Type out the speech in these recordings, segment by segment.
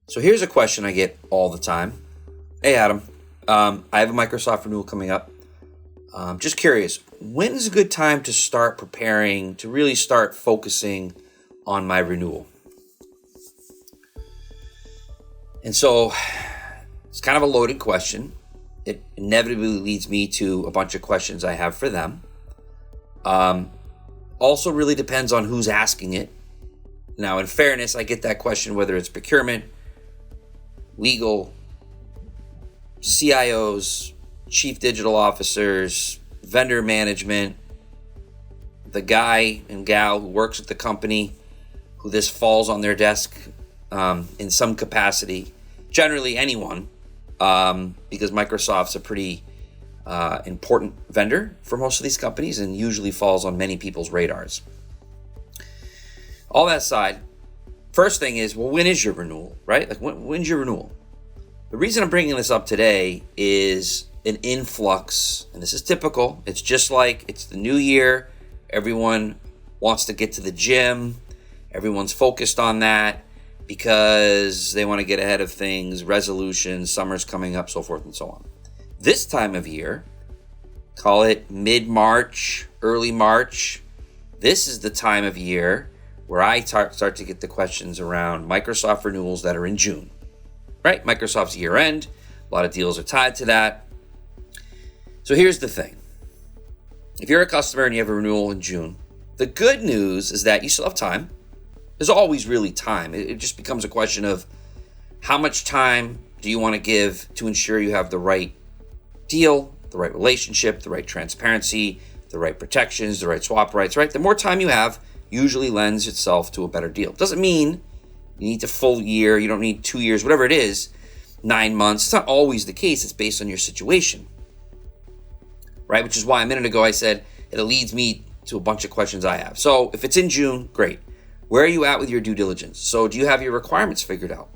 So here's a question I get all the time. Hey, Adam, I have a Microsoft renewal coming up. Just curious, when's a good time to start preparing, to really start focusing on my renewal? And so it's kind of a loaded question. It inevitably leads me to a bunch of questions I have for them. Also really depends on who's asking it. Now, in fairness, I get that question whether it's procurement, legal, CIOs, chief digital officers, vendor management, the guy and gal who works at the company who this falls on their desk in some capacity, generally anyone, because Microsoft's a pretty important vendor for most of these companies and usually falls on many people's radars. All that aside, first thing is, well, when is your renewal, right? Like, when's your renewal? The reason I'm bringing this up today is an influx, and this is typical. It's just like it's the new year. Everyone wants to get to the gym. Everyone's focused on that because they want to get ahead of things, resolutions, summer's coming up, so forth and so on. This time of year, call it mid-March, early March, this is the time of year where I start to get the questions around Microsoft renewals that are in June, right? Microsoft's year end, a lot of deals are tied to that. So here's the thing. If you're a customer and you have a renewal in June, the good news is that you still have time. There's always really time. It just becomes a question of how much time do you want to give to ensure you have the right deal, the right relationship, the right transparency, the right protections, the right swap rights, right? The more time you have usually lends itself to a better deal. Doesn't mean you need a full year, you don't need 2 years, whatever it is, 9 months. It's not always the case. It's based on your situation, right? Which is why a minute ago I said it leads me to a bunch of questions I have. So if it's in June, great. Where are you at with your due diligence? So do you have your requirements figured out?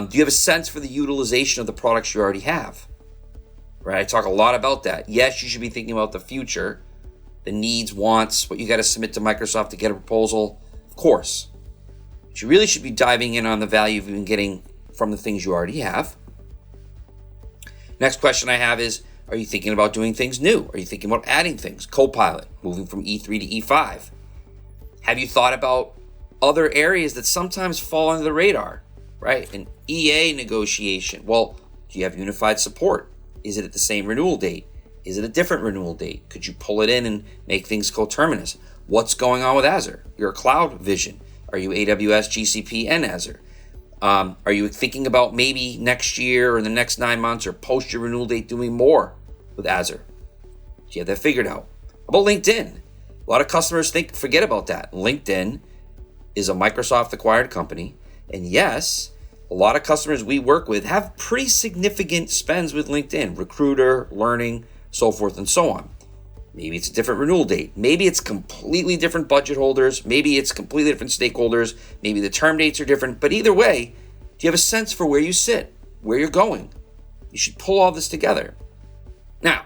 Do you have a sense for the utilization of the products you already have? Right? I talk a lot about that. Yes, you should be thinking about the future, the needs, wants, what you got to submit to Microsoft to get a proposal, of course. But you really should be diving in on the value you've been getting from the things you already have. Next question I have is, are you thinking about doing things new? Are you thinking about adding things? Copilot, moving from E3 to E5. Have you thought about other areas that sometimes fall under the radar, right? An EA negotiation. Well, do you have unified support? Is it at the same renewal date? Is it a different renewal date? Could you pull it in and make things coterminous? What's going on with Azure? Your cloud vision. Are you AWS, GCP, and Azure? Are you thinking about maybe next year or in the next 9 months or post your renewal date doing more with Azure? Do you have that figured out? How about LinkedIn? A lot of customers forget about that. LinkedIn is a Microsoft acquired company. And yes, a lot of customers we work with have pretty significant spends with LinkedIn, recruiter, learning, so forth and so on. Maybe it's a different renewal date. Maybe it's completely different budget holders. Maybe it's completely different stakeholders. Maybe the term dates are different. But either way, do you have a sense for where you sit, where you're going? You should pull all this together. Now,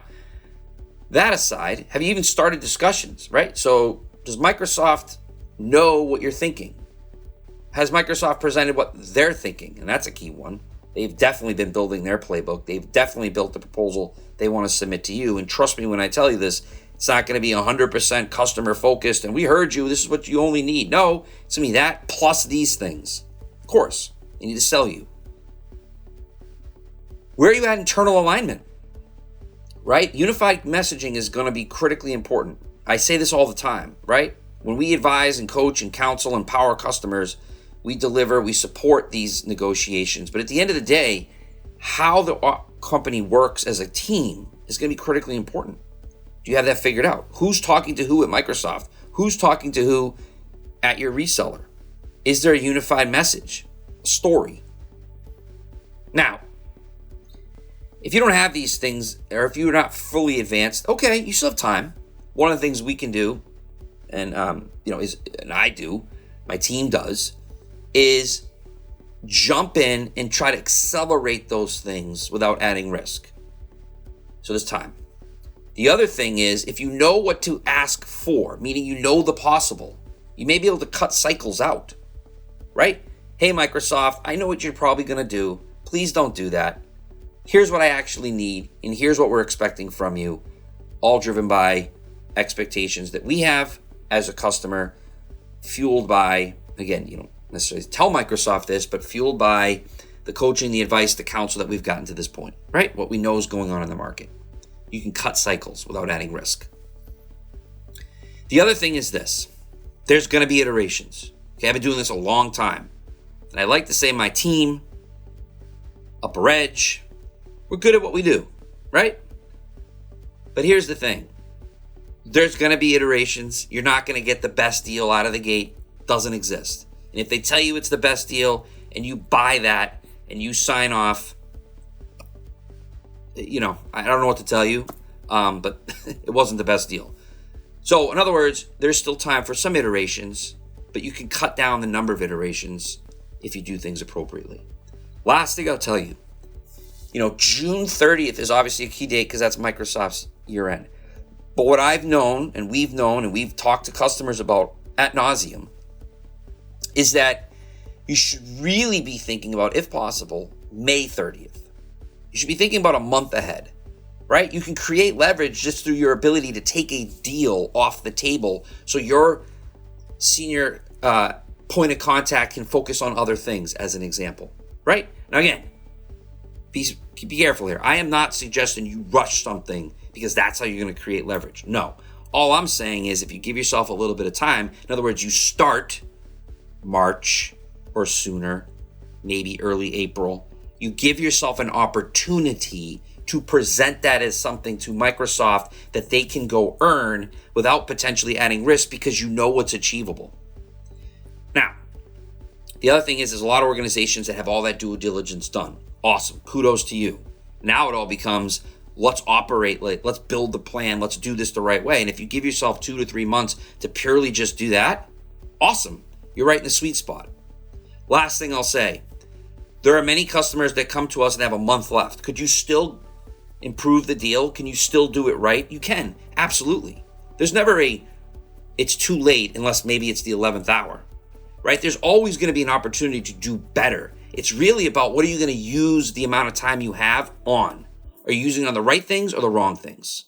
that aside, have you even started discussions, right? So does Microsoft know what you're thinking? Has Microsoft presented what they're thinking? And that's a key one. They've definitely been building their playbook. They've definitely built the proposal they want to submit to you. And trust me when I tell you this, it's not going to be 100% customer focused. And we heard you, this is what you only need. No, it's going to be that plus these things. Of course, they need to sell you. Where are you at internal alignment? Right? Unified messaging is going to be critically important. I say this all the time, right? When we advise and coach and counsel and empower customers, we deliver, we support these negotiations. But at the end of the day, how the company works as a team is going to be critically important. Do you have that figured out? Who's talking to who at Microsoft? Who's talking to who at your reseller? Is there a unified message, a story? Now, if you don't have these things, or if you're not fully advanced, okay, you still have time. One of the things we can do, and I do, my team does, is jump in and try to accelerate those things without adding risk. So there's time. The other thing is, if you know what to ask for, meaning you know the possible, you may be able to cut cycles out, right? hey, Microsoft, I know what you're probably going to do. Please don't do that. Here's what I actually need, and here's what we're expecting from you, all driven by expectations that we have as a customer, fueled by, again, you don't necessarily tell Microsoft this, but fueled by the coaching, the advice, the counsel that we've gotten to this point, right? What we know is going on in the market. You can cut cycles without adding risk. The other thing is this. There's going to be iterations. Okay, I've been doing this a long time. And I like to say my team, UpperEdge, we're good at what we do, right? But here's the thing. There's going to be iterations. You're not going to get the best deal out of the gate. Doesn't exist. And if they tell you it's the best deal and you buy that and you sign off, I don't know what to tell you, but it wasn't the best deal. So in other words, there's still time for some iterations, but you can cut down the number of iterations if you do things appropriately. Last thing I'll tell you, June 30th is obviously a key date because that's Microsoft's year end. But what I've known and we've talked to customers about ad nauseum is that you should really be thinking about, if possible, May 30th. You should be thinking about a month ahead, right? You can create leverage just through your ability to take a deal off the table so your senior point of contact can focus on other things, as an example, right? Now again, be careful here. I am not suggesting you rush something because that's how you're going to create leverage. No. All I'm saying is if you give yourself a little bit of time, in other words, you start March or sooner, maybe early April, you give yourself an opportunity to present that as something to Microsoft that they can go earn without potentially adding risk because you know what's achievable. Now, the other thing is there's a lot of organizations that have all that due diligence done. Awesome. Kudos to you. Now it all becomes, let's operate, let's build the plan, let's do this the right way. And if you give yourself 2 to 3 months to purely just do that, awesome. You're right in the sweet spot. Last thing I'll say, there are many customers that come to us and have a month left. Could you still improve the deal? Can you still do it right? You can, absolutely. There's never it's too late unless maybe it's the 11th hour, right? There's always going to be an opportunity to do better. It's really about what are you going to use the amount of time you have on? Are you using it on the right things or the wrong things?